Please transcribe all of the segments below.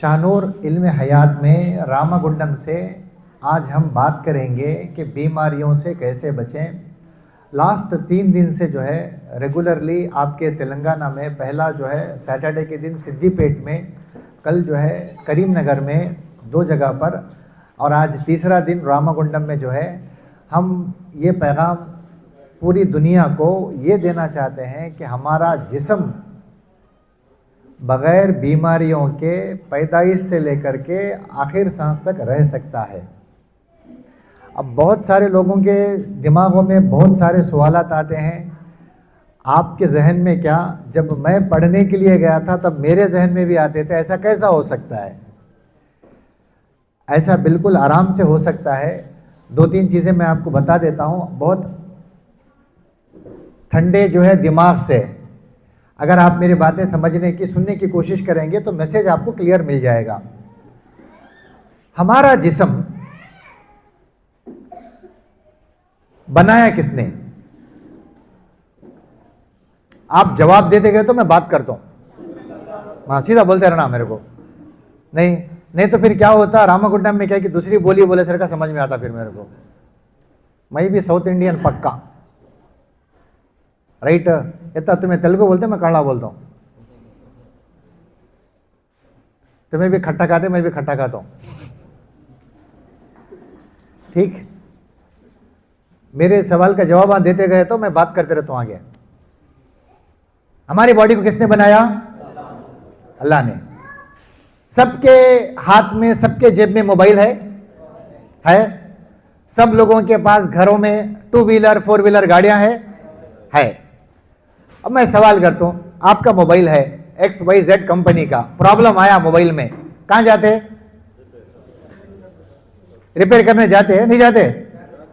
शाहनूर इल्म हयात में रामागुंडम से आज हम बात करेंगे कि बीमारियों से कैसे बचें। लास्ट 3 दिन से जो है रेगुलरली आपके तेलंगाना में पहला जो है सैटरडे के दिन सिद्दीपेट में, कल जो है करीमनगर में 2 जगह पर, और आज तीसरा दिन रामागुंडम में जो है हम ये पैगाम पूरी दुनिया को ये देना चाहते हैं कि हमारा जिस्म बग़ैर बीमारियों के पैदाइश से लेकर के आखिर सांस तक रह सकता है। अब बहुत सारे लोगों के दिमागों में बहुत सारे सवालात आते हैं। आपके जहन में क्या, जब मैं पढ़ने के लिए गया था तब मेरे जहन में भी आते थे, ऐसा कैसा हो सकता है? ऐसा बिल्कुल आराम से हो सकता है। 2-3 चीज़ें मैं आपको बता देता हूँ। बहुत ठंडे जो है दिमाग से अगर आप मेरी बातें समझने की, सुनने की कोशिश करेंगे तो मैसेज आपको क्लियर मिल जाएगा। हमारा जिस्म बनाया किसने? आप जवाब देते गए तो मैं बात करता हूं। हाँ, सीधा बोलते रहना मेरे को। नहीं तो फिर क्या होता, रामागुंडम में क्या कि दूसरी बोली बोले सर का समझ में आता फिर मेरे को। मैं भी साउथ इंडियन पक्का, राइट। इतना तुम्हें तेलुगु बोलते, मैं कन्नड़ा बोलता हूँ। तुम्हें भी खट्टा खाते, मैं भी खट्टा खाता हूँ, ठीक। मेरे सवाल का जवाब देते गए तो मैं बात करते रहता हूँ आगे। हमारी बॉडी को किसने बनाया? अल्लाह ने। सबके हाथ में, सबके जेब में मोबाइल है। सब लोगों के पास घरों में 2 व्हीलर 4 व्हीलर गाड़ियां है। अब मैं सवाल करता हूं, आपका मोबाइल है XYZ कंपनी का, प्रॉब्लम आया मोबाइल में, कहां जाते? रिपेयर करने जाते हैं? नहीं जाते?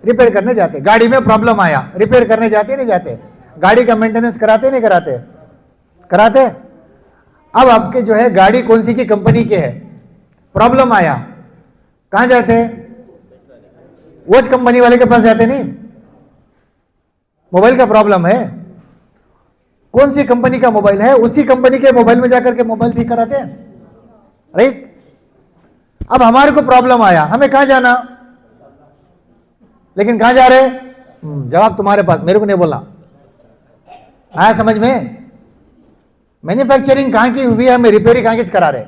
रिपेयर करने जाते। गाड़ी में प्रॉब्लम आया, रिपेयर करने जाते नहीं जाते? गाड़ी का मेंटेनेंस कराते नहीं कराते? कराते। अब आपके जो है गाड़ी कौन सी की कंपनी के है, प्रॉब्लम आया, कहां जाते? वो कंपनी वाले के पास जाते नहीं? मोबाइल का प्रॉब्लम है, कौन सी कंपनी का मोबाइल है, उसी कंपनी के मोबाइल में जाकर के मोबाइल ठीक कराते हैं, राइट। अब हमारे को प्रॉब्लम आया, हमें कहां जाना? लेकिन कहां जा रहे? जवाब तुम्हारे पास, मेरे को नहीं बोलना। आया समझ में? मैन्युफैक्चरिंग कहां की हुई है, हमें रिपेयरिंग कहां की करा रहे?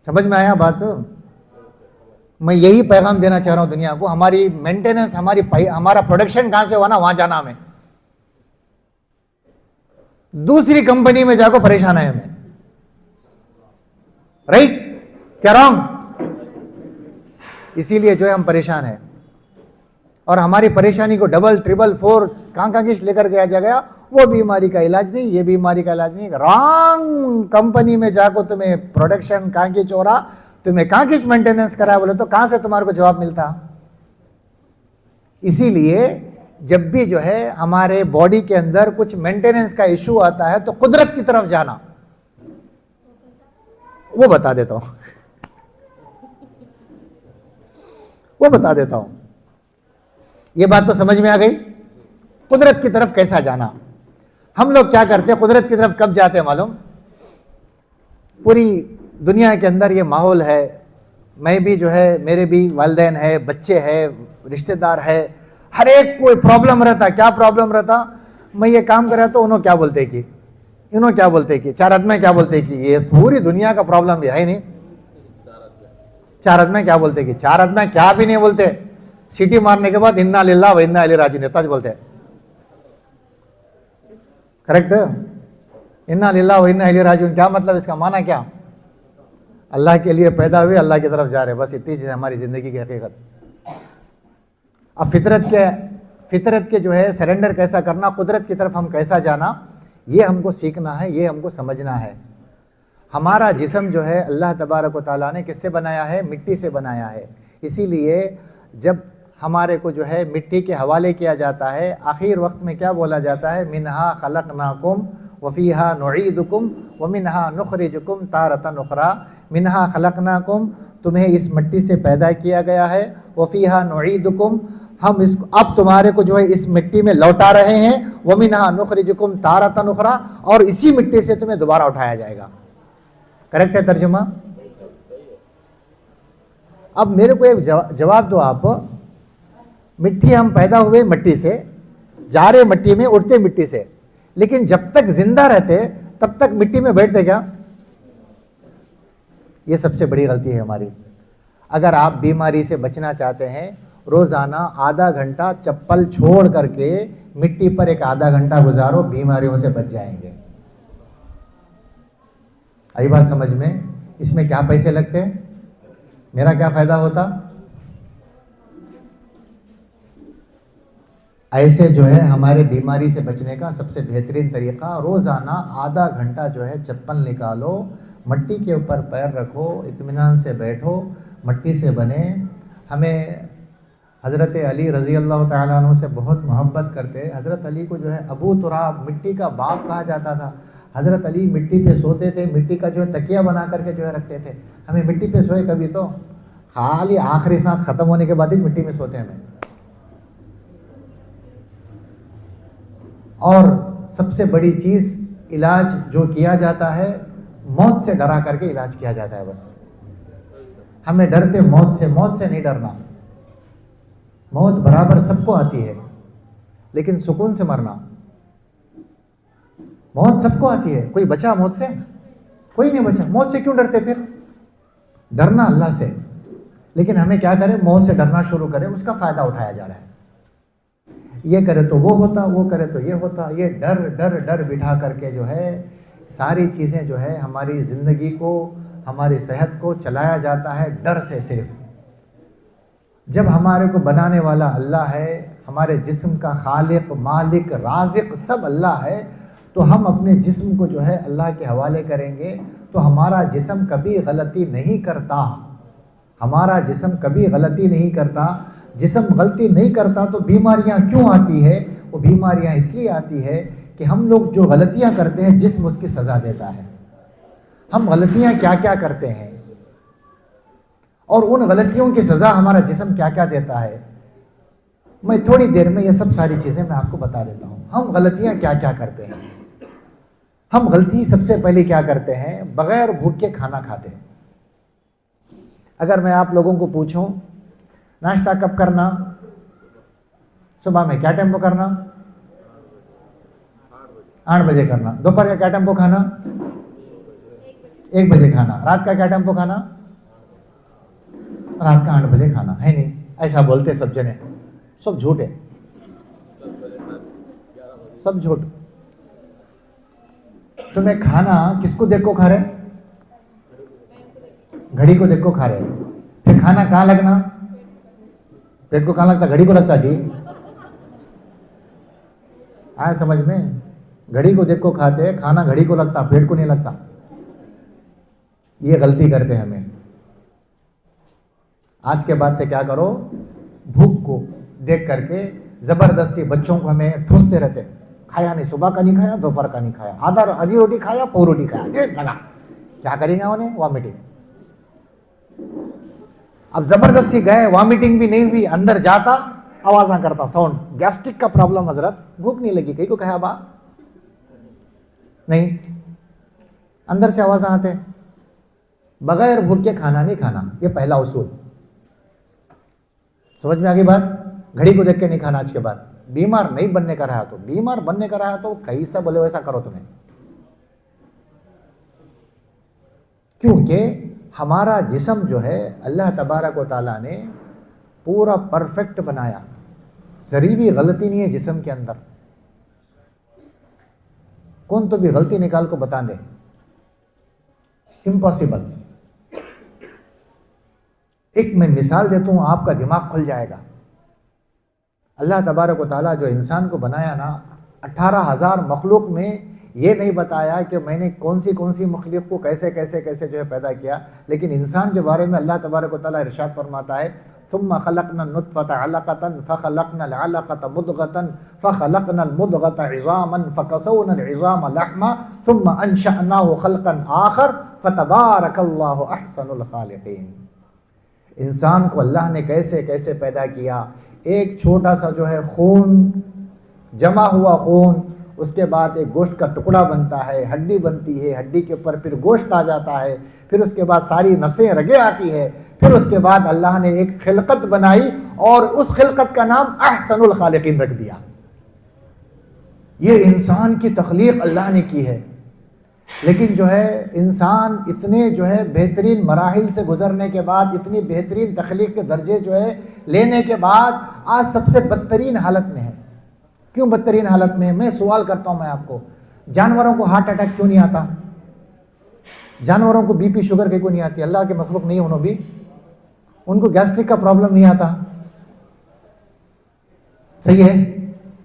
समझ में आया बात? मैं यही पैगाम देना चाह रहा हूं दुनिया को। हमारी मेंटेनेंस, हमारा प्रोडक्शन कहां से हुआ ना, वहां जाना हमें। दूसरी कंपनी में जाकर परेशान है हमें, राइट? क्या रॉन्ग? इसीलिए जो है हम परेशान हैं, और हमारी परेशानी को डबल ट्रिपल 4 कहां की लेकर गया जाएगा। वो बीमारी का इलाज नहीं, ये बीमारी का इलाज नहीं। रॉन्ग कंपनी में जाकर तुम्हें प्रोडक्शन कहां की चोरा, तुम्हें कहां की मेंटेनेंस करा बोले तो कहां से तुम्हारे को जवाब मिलता? इसीलिए जब भी जो है हमारे बॉडी के अंदर कुछ मेंटेनेंस का इशू आता है तो कुदरत की तरफ जाना। वो बता देता हूं, वो बता देता हूं। ये बात तो समझ में आ गई? कुदरत की तरफ कैसा जाना। हम लोग क्या करते हैं, कुदरत की तरफ कब जाते हैं मालूम? पूरी दुनिया के अंदर ये माहौल है, मैं भी जो है, मेरे भी वालिदैन है, बच्चे हैं, रिश्तेदार है, हर एक कोई प्रॉब्लम रहता। क्या प्रॉब्लम रहता? मैं ये काम कर रहा तो उन्होंने क्या बोलते कि, इन्होंने क्या बोलते कि, 4 आदमी क्या बोलते कि, ये पूरी दुनिया का प्रॉब्लम है नहीं। 4 आदमी क्या बोलते कि, 4 आदमी क्या भी नहीं बोलते। सीटी मारने के बाद इन्ना लिल्लाह व इन्ना इलैहि राजिऊन नेताज बोलते हैं, करेक्ट? इन्ना लिल्लाह व इन्ना इलैहि राजिऊन, क्या मतलब, इसका माना क्या? अल्लाह के लिए पैदा हुए, अल्लाह की तरफ जा रहे, बस इतनी चीज हमारी जिंदगी की हकीकत। अब फितरत के जो है सरेंडर कैसा करना, कुदरत की तरफ हम कैसा जाना, ये हमको सीखना है, ये हमको समझना है। हमारा जिस्म जो है अल्लाह तबारक व तआला ने किससे बनाया है? मिट्टी से बनाया है। इसीलिए जब हमारे को जो है मिट्टी के हवाले किया जाता है, आखिर वक्त में क्या बोला जाता है? मिनहा खलकनाकुम व फीहा नुईदुकुम व मिनहा नुखरिजुकुम तारतन उखरा। मिनहा खलकनाकुम, तुम्हें इस मिट्टी से पैदा किया गया है, व फीहा नुईदुकुम, हम इसको अब तुम्हारे को जो है इस मिट्टी में लौटा रहे हैं, व मिनहा नुखरिजुकुम तारतन उखरा, और इसी मिट्टी से तुम्हें दोबारा उठाया जाएगा। करेक्ट है तर्जुमा? अब मेरे को एक जवाब दो आप। मिट्टी, हम पैदा हुए मिट्टी से, जा रहे मिट्टी में, उठते मिट्टी से, लेकिन जब तक जिंदा रहते तब तक मिट्टी में बैठते क्या? ये सबसे बड़ी गलती है हमारी। अगर आप बीमारी से बचना चाहते हैं, रोजाना आधा घंटा चप्पल छोड़ करके मिट्टी पर एक आधा घंटा गुजारो, बीमारियों से बच जाएंगे। आई बात समझ में? इसमें क्या पैसे लगते हैं? मेरा क्या फायदा होता? ऐसे जो है हमारे बीमारी से बचने का सबसे बेहतरीन तरीका, रोजाना आधा घंटा जो है चप्पल निकालो, मट्टी के ऊपर पैर रखो, इत्मीनान से बैठो, मट्टी से बने। हमें हज़रत अली रज़ी अल्लाह तआला अन्हु से बहुत मोहब्बत करते। हज़रत अली को जो है अबू तुराब, मिट्टी का बाप कहा जाता था। हज़रत अली मिट्टी पे सोते थे, मिट्टी का जो है तकिया बना करके जो है रखते थे। हमें मिट्टी पे सोए कभी तो खाली आखिरी सांस ख़त्म होने के बाद ही मिट्टी में सोते हैं हमें। और सबसे बड़ी चीज़, इलाज जो किया जाता है, मौत से डरा करके इलाज किया जाता है। बस हमें डरते मौत से नहीं डरना। मौत बराबर सबको आती है, लेकिन सुकून से मरना। मौत सबको आती है, कोई बचा मौत से? कोई नहीं बचा। मौत से क्यों डरते फिर? डरना अल्लाह से, लेकिन हमें क्या करें? मौत से डरना शुरू करें, उसका फायदा उठाया जा रहा है। ये करे तो वो होता, वो करे तो ये होता। ये डर डर डर बिठा करके जो है सारी चीज़ें जो है हमारी ज़िंदगी को, हमारी सेहत को चलाया जाता है डर से सिर्फ। जब हमारे को बनाने वाला अल्लाह है, हमारे जिस्म का खालिक, मालिक, राज़िक सब अल्लाह है, तो हम अपने जिस्म को जो है अल्लाह के हवाले करेंगे तो हमारा जिस्म कभी गलती नहीं करता। हमारा जिस्म कभी गलती नहीं करता। जिस्म गलती नहीं करता तो बीमारियां क्यों आती है? वो बीमारियां इसलिए आती है कि हम लोग जो गलतियां करते हैं, जिस्म उसकी सज़ा देता है। हम गलतियां क्या क्या करते हैं और उन गलतियों की सज़ा हमारा जिस्म क्या क्या देता है, मैं थोड़ी देर में ये सब सारी चीज़ें मैं आपको बता देता हूँ। हम गलतियाँ क्या क्या करते हैं। हम गलती सबसे पहले क्या करते हैं? बग़ैर भूख के खाना खाते हैं। अगर मैं आप लोगों को पूछूं नाश्ता कब करना, सुबह में क्या टेम्पो करना? 8 बजे करना। दोपहर का क्या टेम्पो खाना? 1 बजे खाना। रात का क्या टेम्पो खाना? रात का 8 बजे खाना। है नहीं? ऐसा बोलते सब जने, सब झूठ है, सब झूठ। तुम्हें खाना किसको देखो खा रहे? घड़ी को देखो खा रहे। फिर खाना कहाँ लगना? पेट को कहाँ लगता? घड़ी को लगता जी। आया समझ में? घड़ी को देखो खाते, खाना घड़ी को लगता, पेट को नहीं लगता। ये गलती करते हैं हमें। आज के बाद से क्या करो? भूख को देख करके जबरदस्ती बच्चों को हमें ठूसते रहते। खाया नहीं, सुबह का नहीं खाया, दोपहर का नहीं खाया, आधी रोटी खाया, पौ रोटी खाया, देख लगा। क्या करेंगे उन्हें? वॉमिटिंग। अब जबरदस्ती गए, वॉमिटिंग भी नहीं हुई, अंदर जाता आवाज़ करता, साउंड। गैस्ट्रिक का प्रॉब्लम हजरत, भूख नहीं लगी, कहीं को कहा बा नहीं, अंदर से आवाज़ आते। बगैर भूख के खाना नहीं खाना, ये पहला उसूल। समझ में आ गई बात? घड़ी को देख के नहीं खाना। आज के बाद बीमार नहीं बनने का रहा तो, बीमार बनने का रहा तो कैसा बोले वैसा करो तुम्हें। क्योंकि हमारा जिस्म जो है अल्लाह तबारक व तआला ने पूरा परफेक्ट बनाया, जरी भी गलती नहीं है जिस्म के अंदर। कौन तो भी गलती निकाल को बता दे, इम्पॉसिबल। एक मैं मिसाल देता हूं, आपका दिमाग खुल जाएगा। अल्लाह तबारक व तआला जो इंसान को बनाया ना, 18,000 मखलूक में ये नहीं बताया कि मैंने कौन सी मखलूक को कैसे कैसे कैसे जो है पैदा किया, लेकिन इंसान के बारे में अल्लाह तबारक व तआला इरशाद फरमाता है, सुम्मा खलक़ना नुत्फ़ता अलक़तन फ़ख़लक़ना अलक़ता मुद्ग़तन फ़ख़लक़ना मुद्ग़ता इज़ामन फ़कसौना इज़ाम लहमा सुम्मा अंशअनाहु ख़ल्क़न आख़र फ़तबारकल्लाहु अहसनुल ख़ालिक़ीन। इंसान को अल्लाह ने कैसे कैसे पैदा किया। एक छोटा सा जो है खून, जमा हुआ खून, उसके बाद एक गोश्त का टुकड़ा बनता है, हड्डी बनती है, हड्डी के ऊपर फिर गोश्त आ जाता है, फिर उसके बाद सारी नसें रगे आती है, फिर उसके बाद अल्लाह ने एक खिलकत बनाई और उस खिलकत का नाम अहसनुल खालिकीन रख दिया। ये इंसान की तख्लीक अल्लाह ने की है। लेकिन जो है इंसान इतने जो है बेहतरीन मराहिल से गुजरने के बाद, इतनी बेहतरीन तख्लीक के दर्जे जो है लेने के बाद आज सबसे बदतरीन हालत में है। क्यों बदतरीन हालत में है? मैं सवाल करता हूं मैं आपको, जानवरों को हार्ट अटैक क्यों नहीं आता? जानवरों को बीपी शुगर क्यों नहीं आती? अल्लाह के मखलूक नहीं उन्हों भी, उनको गैस्ट्रिक का प्रॉब्लम नहीं आता। सही है।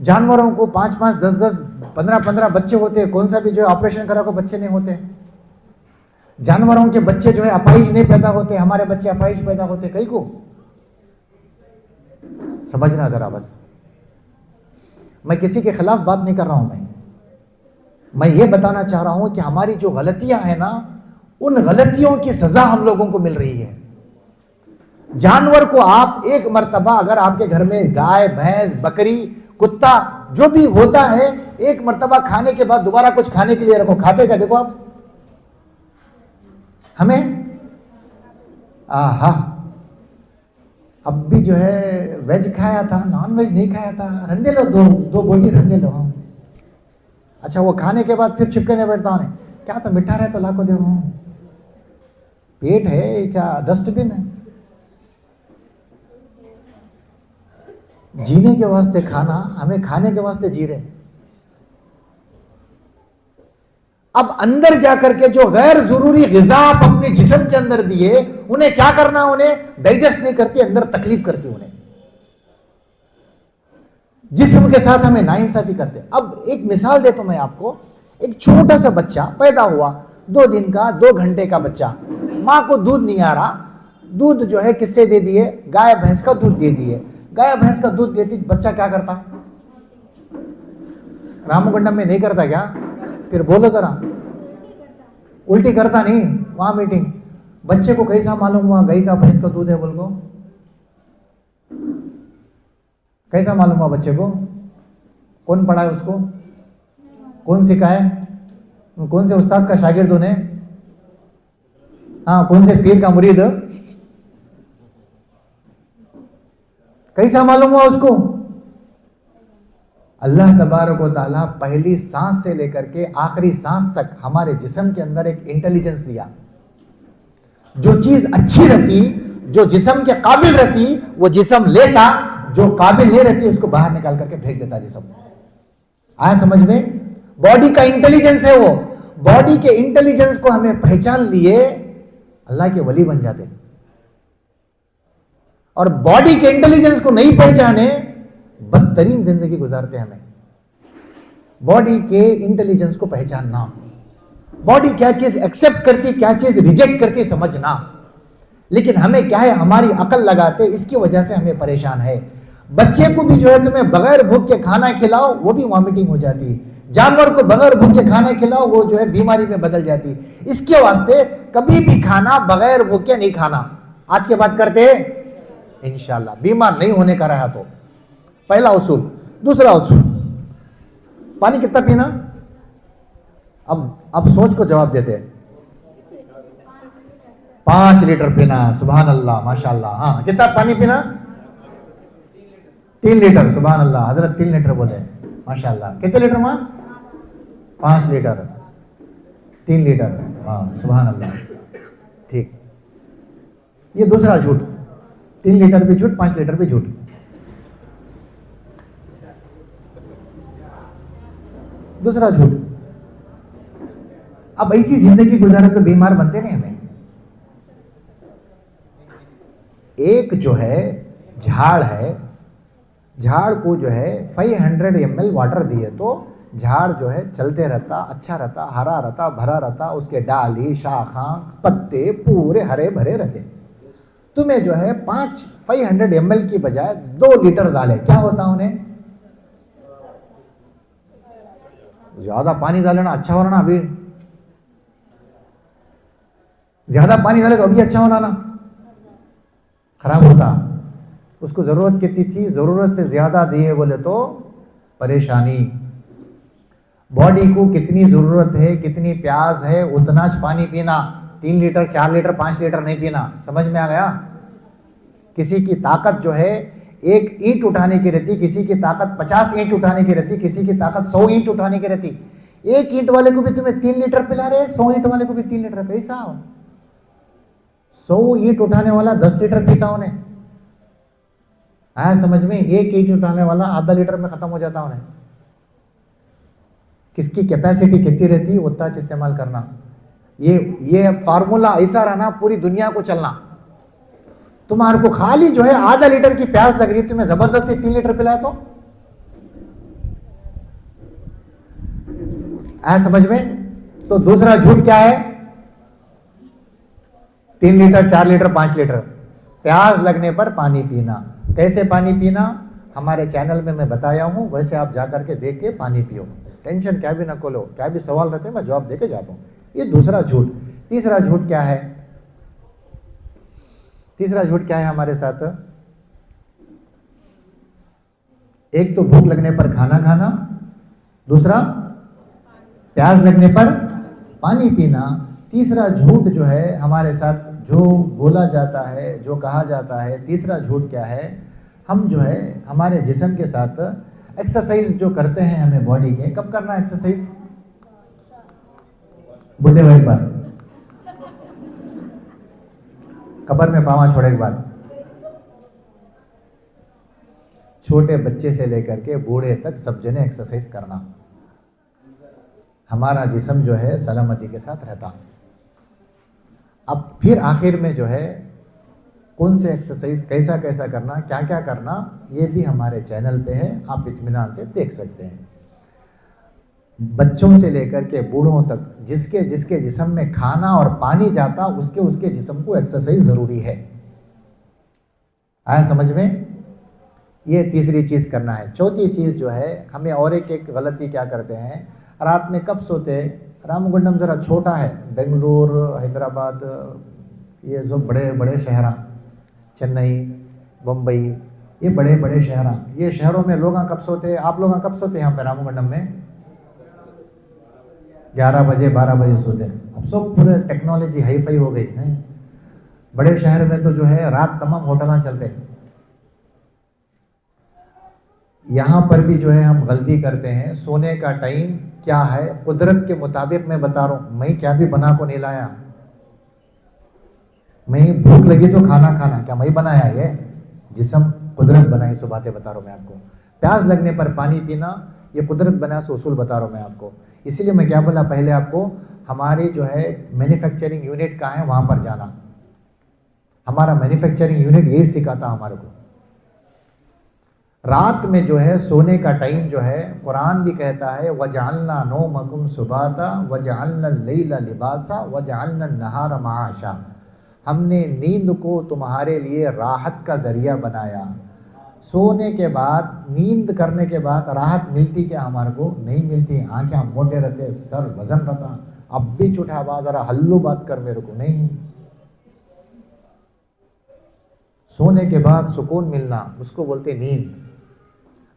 जानवरों को 5-5, 10-10, 15-15 बच्चे होते हैं, कौन सा भी जो है ऑपरेशन करा को बच्चे नहीं होते। जानवरों के बच्चे जो है अपाहिज नहीं पैदा होते, हमारे बच्चे अपाहिज पैदा होते। कई को समझना जरा। बस मैं किसी के खिलाफ बात नहीं कर रहा हूं, मैं ये बताना चाह रहा हूं कि हमारी जो गलतियां हैं ना, उन गलतियों की सजा हम लोगों को मिल रही है। जानवर को आप एक मर्तबा अगर आपके घर में गाय, भैंस, बकरी, कुत्ता जो भी होता है, एक मर्तबा खाने के बाद दोबारा कुछ खाने के लिए रखो, खाते क्या? देखो आप हमें आहा, अब भी जो है वेज खाया था, नॉन वेज नहीं खाया था, रंधे लो, दो बोटी रंधे लो। अच्छा, वो खाने के बाद फिर चिपके नहीं बैठता उन्हें, क्या तो मिठा रहे तो लाखों दे। पेट है क्या डस्टबिन है? जीने के वास्ते खाना, हमें खाने के वास्ते जी रहे। अब अंदर जाकर के जो गैर जरूरी ग़िज़ा आप अपने जिस्म के अंदर दिए, उन्हें क्या करना? उन्हें डाइजेस्ट नहीं करती, अंदर तकलीफ करती उन्हें, जिस्म के साथ हमें नाइंसाफी करते। अब एक मिसाल देता हूं मैं आपको। एक छोटा सा बच्चा पैदा हुआ, 2 दिन का, 2 घंटे का बच्चा, मां को दूध नहीं आ रहा, दूध जो है किससे दे दिए? गाय भैंस का दूध दे दिए। गाय भैंस का दूध देती, बच्चा क्या करता? रामगंडम में नहीं करता क्या? फिर बोलो जरा। उल्टी करता नहीं, वहां मीटिंग। बच्चे को कैसा मालूम हुआ गाय का भैंस का दूध है? बोल को कैसा मालूम हुआ बच्चे को? कौन पढ़ा है उसको? कौन सिखाए? कौन से उस्ताद का शागिर्द उन्हें? हाँ, कौन से पीर का मुरीद? कैसा मालूम हुआ उसको? अल्लाह तबारक व तआला पहली सांस से लेकर के आखिरी सांस तक हमारे जिस्म के अंदर एक इंटेलिजेंस दिया। जो चीज अच्छी रहती, जो जिस्म के काबिल रहती, वो जिस्म लेता, जो काबिल नहीं रहती उसको बाहर निकाल करके फेंक देता जिस्म। आया समझ में? बॉडी का इंटेलिजेंस है वो। बॉडी के इंटेलिजेंस को हमें पहचान लिए, अल्लाह के वली बन जाते। और बॉडी के इंटेलिजेंस को नहीं पहचाने, बदतरीन जिंदगी गुजारते। हमें बॉडी के इंटेलिजेंस को पहचानना, बॉडी क्या चीज एक्सेप्ट करती, क्या चीज रिजेक्ट करती, समझना। लेकिन हमें क्या है, हमारी अकल लगाते, इसकी वजह से हमें परेशान है। बच्चे को भी जो है तुम्हें बगैर भूख के खाना खिलाओ, वो भी वॉमिटिंग हो जाती। जानवर को बगैर भूख के खाना खिलाओ, वो जो है बीमारी में बदल जाती। इसके वास्ते कभी भी खाना बगैर भूख के नहीं खाना। आज के बाद करते इंशाल्लाह, बीमार नहीं होने का रहा तो। पहला उसूल। दूसरा उसूल, पानी कितना पीना? अब सोच को जवाब देते हैं। 5 लीटर पीना। सुभान अल्लाह, माशाअल्लाह। हाँ, कितना पानी पीना? 3 लीटर। सुभान अल्लाह, हजरत 3 लीटर बोले, माशाअल्लाह। कितने लीटर मां? 5 लीटर, 3 लीटर। हाँ, सुभान अल्लाह, ठीक। ये दूसरा झूठ। 3 लीटर भी झूठ, 5 लीटर भी झूठ। दूसरा झूठ। अब ऐसी जिंदगी गुजारे तो बीमार बनते नहीं हमें। एक जो है झाड़ है, झाड़ को जो है 500 ml वाटर दिए तो झाड़ जो है चलते रहता, अच्छा रहता, हरा रहता, भरा रहता, उसके डाली, शाखा, पत्ते पूरे हरे भरे रहते। तुम्हें जो है 500 ml की बजाय 2 लीटर डाले, क्या होता उन्हें? ज्यादा पानी डाले ना, अच्छा होना ना। अभी ज्यादा पानी डालेगा अभी अच्छा होना ना, खराब होता। उसको जरूरत कितनी थी? जरूरत से ज्यादा दिए बोले तो परेशानी। बॉडी को कितनी ज़रूरत है, कितनी प्यास है, उतना पानी पीना। 3 लीटर 4 लीटर 5 लीटर नहीं पीना। समझ में आ गया? किसी की ताकत जो है 1 ईंट उठाने की रहती, किसी की ताकत 50 ईंट उठाने की रहती, किसी की ताकत 100 ईंट उठाने की रहती। 1 ईंट वाले को भी तुम्हें 3 लीटर पिला रहे, 100 ईंट वाले को भी 3 लीटर। कैसा हो? 100 ईंट उठाने वाला 10 लीटर पीता उन्हें, आया समझ में? 1 ईंट उठाने वाला आधा लीटर में खत्म हो जाता उन्हें। किसकी कैपेसिटी कितनी रहती है उतना इस्तेमाल करना। ये फार्मूला ऐसा रहना, पूरी दुनिया को चलना। तुम्हारे को खाली जो है आधा लीटर की प्यास लग रही है, तुम्हें जबरदस्ती 3 लीटर पिलाए तो आया समझ में? तो दूसरा झूठ क्या है? 3 लीटर 4 लीटर 5 लीटर प्यास लगने पर पानी पीना। कैसे पानी पीना हमारे चैनल में मैं बताया हूं, वैसे आप जाकर के देख के पानी पियो। टेंशन क्या भी ना खोलो, क्या भी सवाल रहते हैं मैं जवाब देके जाता हूं। ये दूसरा झूठ। तीसरा झूठ क्या है? तीसरा झूठ क्या है हमारे साथ? एक तो भूख लगने पर खाना खाना, दूसरा प्यास लगने पर पानी पीना। तीसरा झूठ जो है हमारे साथ जो बोला जाता है, जो कहा जाता है, तीसरा झूठ क्या है? हम जो है हमारे जिस्म के साथ एक्सरसाइज जो करते हैं हमें बॉडी के, कब करना एक्सरसाइज? बुढ़े होने पर, कब्र में पावा छोड़े के बाद। छोटे बच्चे से लेकर के बूढ़े तक सब जने एक्सरसाइज करना, हमारा जिस्म जो है सलामती के साथ रहता। अब फिर आखिर में जो है कौन से एक्सरसाइज कैसा कैसा करना, क्या क्या करना, ये भी हमारे चैनल पे है, आप इत्मीनान से देख सकते हैं। बच्चों से लेकर के बूढ़ों तक जिसके जिसके जिस्म में खाना और पानी जाता, उसके उसके जिस्म को एक्सरसाइज ज़रूरी है। आया समझ में? ये तीसरी चीज़ करना है। चौथी चीज़ जो है हमें और एक गलती क्या करते हैं, रात में कब सोते? रामगुंडम ज़रा छोटा है, बेंगलुरु हैदराबाद ये जो बड़े बड़े शहर, चेन्नई बम्बई, ये बड़े बड़े शहर, ये शहरों में लोग कब सोते हैं? आप लोग कब सोते हैं? यहाँ पे रामगुंडम में 11 बजे 12 बजे सोते हैं। अब सब पूरे टेक्नोलॉजी हाई फाई हो गई है। बड़े शहर में तो जो है रात तमाम होटल चलते हैं। यहाँ पर भी जो है हम गलती करते हैं। सोने का टाइम क्या है कुदरत के मुताबिक मैं बता रहा हूँ, मैं क्या भी बना को नहीं लाया। मैं भूख लगी तो खाना खाना, क्या मैं बनाया? ये जिस्म कुदरत बनाई, सो बातें बता रहा हूँ मैं आपको। प्यास लगने पर पानी पीना, ये कुदरत बनाया, सो उसूल बता रहा हूँ मैं आपको। इसीलिए मैं क्या बोला पहले आपको, हमारी जो है मैन्युफैक्चरिंग यूनिट कहाँ है वहाँ पर जाना। हमारा मैन्युफैक्चरिंग यूनिट यही सिखाता हमारे को। रात में जो है सोने का टाइम जो है कुरान भी कहता है, वजअलना नौमकुम सुबाता वजअलना लैला लिबासा वजअलना नहारा माशा। हमने नींद को तुम्हारे लिए राहत का जरिया बनाया। सोने के बाद, नींद करने के बाद राहत मिलती क्या हमारे को? नहीं मिलती। आंखें मोटे रहते, सर वजन रहता। अब भी झूठा आवाज आ रहा, हल्लू बात कर मेरे को नहीं। सोने के बाद सुकून मिलना उसको बोलते नींद।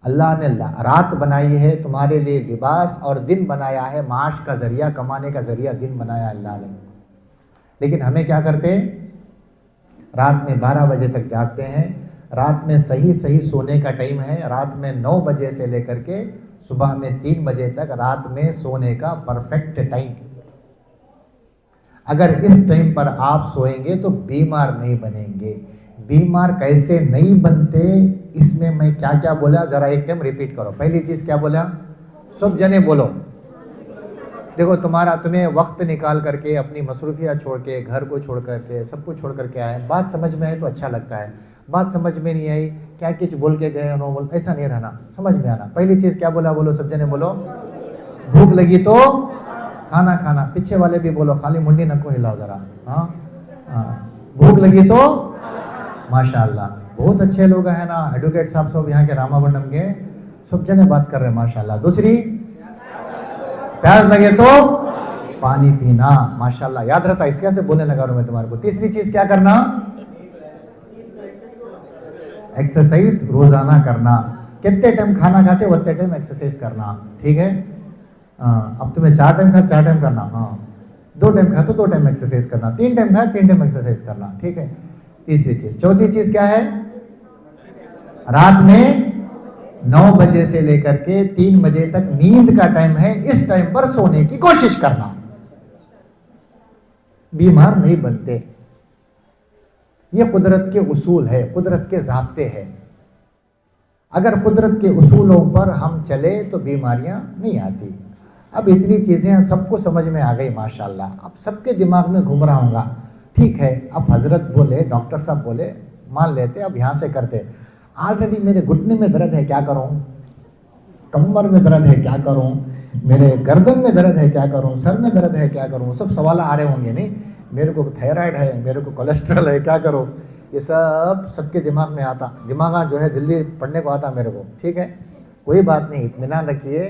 अल्लाह ने रात बनाई है तुम्हारे लिए लिबास, और दिन बनाया है माश का जरिया, कमाने का जरिया दिन बनाया अल्लाह ने। लेकिन हमें क्या करते हैं, रात में 12 बजे तक जागते हैं। रात में सही सही सोने का टाइम है रात में 9 बजे से लेकर के सुबह में 3 बजे तक, रात में सोने का परफेक्ट टाइम। अगर इस टाइम पर आप सोएंगे तो बीमार नहीं बनेंगे। बीमार कैसे नहीं बनते, इसमें मैं क्या क्या बोला जरा एक टाइम रिपीट करो। पहली चीज क्या बोला? सब जने बोलो। देखो तुम्हें वक्त निकाल करके अपनी मसरूफियात छोड़ के, घर को छोड़ करके, सब कुछ छोड़ करके आए। बात समझ में आए तो अच्छा लगता है, बात समझ में नहीं आई क्या कुछ बोल के गए, नो बोल, ऐसा नहीं रहना, समझ में आना। पहली चीज क्या बोला? बोलो सब जने बोलो। भूख लगी तो खाना खाना। पीछे वाले भी बोलो, खाली मुंडी नको हिलाओ जरा। हाँ, भूख लगी तो माशाअल्लाह, बहुत अच्छे लोग हैं ना, एडवोकेट साहब सब यहाँ के रामागुंडम के, सब जने बात कर रहे हैं माशाअल्लाह। दूसरी, प्यास लगे तो पानी पीना, माशाअल्लाह याद रहता, इसके से बोलने लगा रहा हूं मैं तुम्हारे को। तीसरी चीज क्या करना? एक्सरसाइज रोजाना करना। कितने टाइम खाना खाते उतने टाइम एक्सरसाइज करना, ठीक है। हाँ, अब तुम्हें 4 टाइम खा 4 टाइम करना, हाँ 2 टाइम खा तो 2 टाइम एक्सरसाइज करना, 3 टाइम खा 3 टाइम एक्सरसाइज करना, ठीक है। तीसरी चीज। चौथी चीज क्या है? रात में 9 बजे से लेकर के 3 बजे तक नींद का टाइम है, इस टाइम पर सोने की कोशिश करना। बीमार नहीं बनते, ये कुदरत के उसूल है, कुदरत के ज़ाब्ते हैं। अगर कुदरत के उसूलों पर हम चले तो बीमारियां नहीं आती। अब इतनी चीज़ें सबको समझ में आ गई माशाल्लाह, अब सबके दिमाग में घूम रहा होगा, ठीक है। अब हजरत बोले, डॉक्टर साहब बोले, मान लेते, अब यहाँ से करते। ऑलरेडी मेरे घुटने में दर्द है, क्या करूँ? कमर में दर्द है, क्या करूँ? मेरे गर्दन में दर्द है, क्या करूँ? सर में दर्द है, क्या करूँ? सब सवाल आ रहे होंगे, नहीं मेरे को थायराइड है, मेरे को कोलेस्ट्रॉल है, क्या करूँ? ये सब सबके दिमाग में आता, दिमाग जो है जल्दी पढ़ने को आता मेरे को, ठीक है। कोई बात नहीं, इत्मीनान रखिए।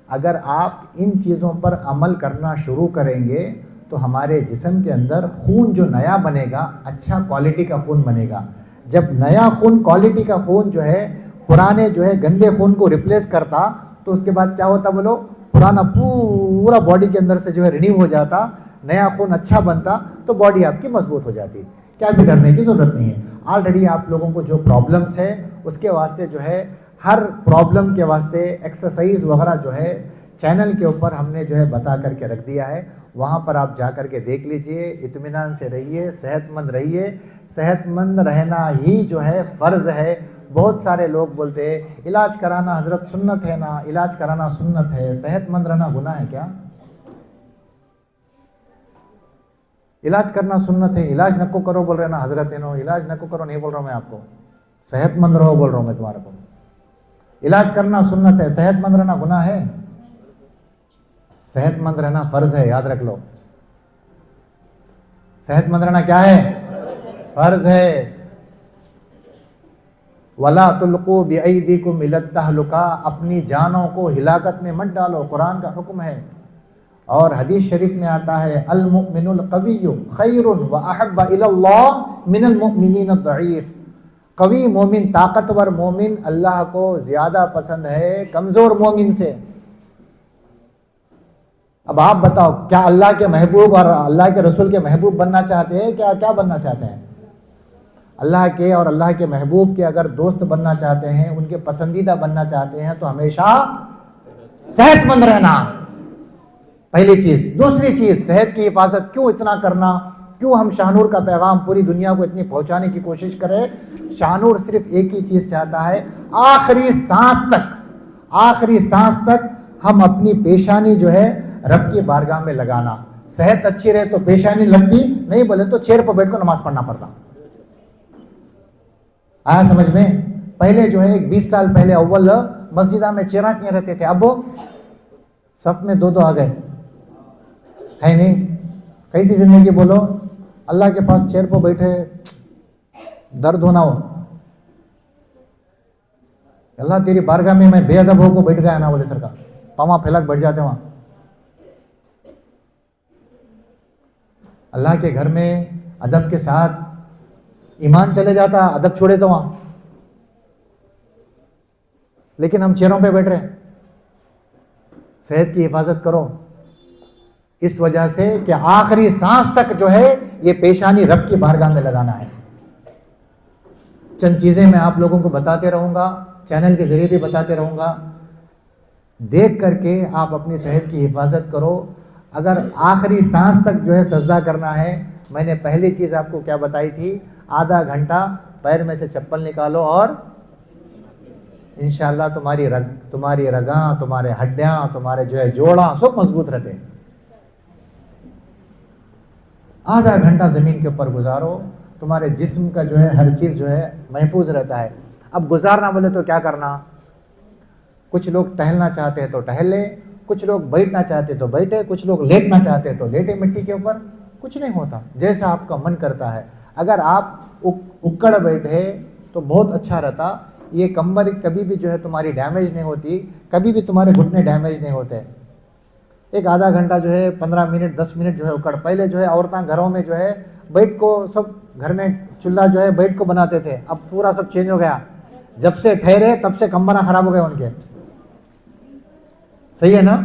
अगर आप इन चीज़ों पर अमल करना शुरू करेंगे तो हमारे जिस्म के अंदर खून जो नया बनेगा, अच्छा क्वालिटी का खून बनेगा। जब नया खून, क्वालिटी का खून जो है पुराने जो है गंदे खून को रिप्लेस करता, तो उसके बाद क्या होता बोलो? पुराना पूरा बॉडी के अंदर से जो है रिन्यू हो जाता, नया खून अच्छा बनता, तो बॉडी आपकी मजबूत हो जाती। क्या भी डरने की ज़रूरत नहीं है। ऑलरेडी आप लोगों को जो प्रॉब्लम्स है उसके वास्ते जो है, हर प्रॉब्लम के वास्ते एक्सरसाइज वगैरह जो है चैनल के ऊपर हमने जो है बता करके रख दिया है, वहाँ पर आप जा कर के देख लीजिए। इत्मीनान से रहिए, सेहतमंद रहिए। सेहतमंद रहना ही जो है फ़र्ज़ है। बहुत सारे लोग बोलते हैं इलाज कराना हजरत सुन्नत है ना, इलाज कराना सुन्नत है, सेहतमंद रहना गुनाह है क्या? इलाज करना सुन्नत है, इलाज नको करो बोल रहे ना हजरत है नो, इलाज नको करो नहीं बोल रहा हूँ मैं आपको, सेहतमंद रहो बोल रहा हूँ मैं तुम्हारे को। इलाज करना सुन्नत है, सेहतमंद रहना गुनाह है। सेहतमंद रहना फर्ज है, याद रख लो। सेहतमंद रहना क्या है? फर्ज है। वला तुल्कू बिअयदीकुम इलत तहलुका, अपनी जानों को हिलाकत में मत डालो, कुरान का हुक्म है। और हदीस शरीफ में आता है अल मुमिनुल कविय्यु खैरुन व अहब्बु इलल्लाह मिनल मुमिनीन अद-दईफ। कवी मोमिन, ताकतवर मोमिन अल्लाह को ज्यादा पसंद है कमजोर मोमिन से। अब आप बताओ, क्या अल्लाह के महबूब और अल्लाह के रसूल के महबूब बनना चाहते हैं? क्या बनना चाहते हैं? अल्लाह के और अल्लाह के महबूब के अगर दोस्त बनना चाहते हैं, उनके पसंदीदा बनना चाहते हैं, तो हमेशा सेहतमंद रहना, पहली चीज। दूसरी चीज, सेहत की हिफाजत क्यों इतना करना? क्यों हम शाहनूर का पैगाम पूरी दुनिया को इतनी पहुंचाने की कोशिश करें? शाहनूर सिर्फ एक ही चीज चाहता है, आखिरी सांस तक हम अपनी पेशानी जो है रब की बारगाह में लगाना। सेहत अच्छी रहे तो पेशानी लगती, नहीं बोले तो चेयर पर बैठ कर नमाज पढ़ना पड़ता। आया समझ में? पहले जो है 20 साल पहले अव्वल मस्जिदा में चेहरा नहीं रहते थे, अब वो सफ में 2-2 आ गए, है नहीं? कैसी जिंदगी बोलो? अल्लाह के पास चेयर पर बैठे, दर्द होना हो, अल्लाह तेरी बारगाह में मैं बेअदब होकर बैठ गया ना, बोले सरकार पामा फैलाक बैठ जाते वहां। अल्लाह के घर में अदब के साथ ईमान चले जाता, अदब छोड़े तो वहां, लेकिन हम चेयरों पे बैठ रहे हैं। सेहत की हिफाजत करो, इस वजह से कि आखिरी सांस तक जो है ये पेशानी रब की बारगाह में लगाना है। चंद चीजें मैं आप लोगों को बताते रहूंगा, चैनल के जरिए भी बताते रहूंगा, देख करके आप अपनी सेहत की हिफाजत करो। अगर आखिरी सांस तक जो है सजदा करना है, मैंने पहली चीज आपको क्या बताई थी? आधा घंटा पैर में से चप्पल निकालो और इंशाअल्लाह तुम्हारी रगां, तुम्हारे हड्डियां, तुम्हारे जो है जोड़ा सब मजबूत रहते हैं। आधा घंटा जमीन के ऊपर गुजारो, तुम्हारे जिस्म का जो है हर चीज जो है महफूज रहता है। अब गुजारना बोले तो क्या करना? कुछ लोग टहलना चाहते हैं तो टहले, कुछ लोग बैठना चाहते तो बैठे, कुछ लोग लेटना चाहते तो लेटे मिट्टी के ऊपर, कुछ नहीं होता, जैसा आपका मन करता है। अगर आप उक्कड़ बैठे तो बहुत अच्छा रहता, ये कंबर कभी भी जो है तुम्हारी डैमेज नहीं होती, कभी भी तुम्हारे घुटने डैमेज नहीं होते। एक आधा घंटा जो है 15 मिनट 10 मिनट जो है उकड़। पहले जो है औरतें घरों में जो है बैठ को, सब घर में चूल्हा जो है बैठ को बनाते थे, अब पूरा सब चेंज हो गया। जब से ठहरे तब से कंबरा खराब हो गए उनके, सही है ना?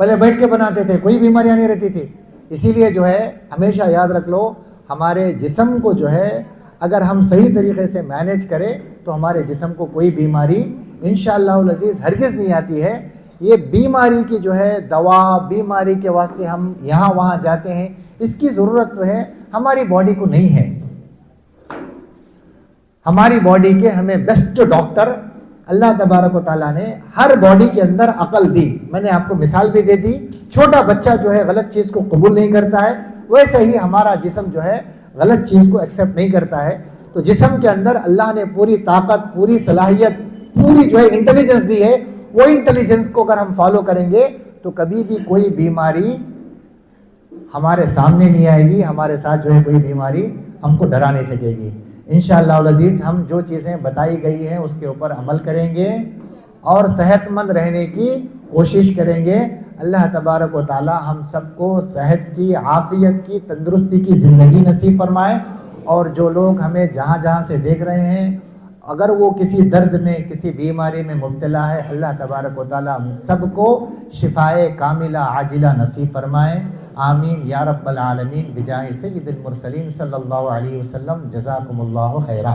पहले बैठ के बनाते थे, कोई बीमारियां नहीं रहती थी। इसीलिए जो है हमेशा याद रख लो, हमारे जिस्म को जो है अगर हम सही तरीके से मैनेज करें तो हमारे जिस्म को कोई बीमारी इंशाअल्लाह अज़ीज़ हरगिज़ नहीं आती है। ये बीमारी की जो है दवा, बीमारी के वास्ते हम यहाँ वहाँ जाते हैं, इसकी ज़रूरत तो है हमारी बॉडी को नहीं है। हमारी बॉडी के हमें बेस्ट डॉक्टर अल्लाह तबारक व तआला ने हर बॉडी के अंदर अकल दी। मैंने आपको मिसाल भी दे दी, छोटा बच्चा जो है गलत चीज़ को कबूल नहीं करता है, वैसे ही हमारा जिस्म जो है गलत चीज़ को एक्सेप्ट नहीं करता है। तो जिस्म के अंदर अल्लाह ने पूरी ताकत, पूरी सलाहियत, पूरी जो है इंटेलिजेंस दी है। वो इंटेलिजेंस को अगर हम फॉलो करेंगे तो कभी भी कोई बीमारी हमारे सामने नहीं आएगी, हमारे साथ जो है कोई बीमारी हमको डरा नहीं सकेगी। इंशाअल्लाह अज़ीज़ हम जो चीज़ें बताई गई हैं उसके ऊपर अमल करेंगे और सेहतमंद रहने की कोशिश करेंगे। अल्लाह तबारक व तआला हम सबको सेहत की, आफ़ियत की, तंदुरुस्ती की ज़िंदगी नसीब फरमाए। और जो लोग हमें जहाँ जहाँ से देख रहे हैं, अगर वो किसी दर्द में, किसी बीमारी में मुब्तला है, अल्लाह तबारक व तआला हम सबको शिफाए कामिला आजिला नसीब फरमाए। आमीन या रब्बल आलमीन बिजाहि सय्यिदिल मुरसलीन सल्लल्लाहु अलैहि वसल्लम। जज़ाकुमुल्लाहु खैरा।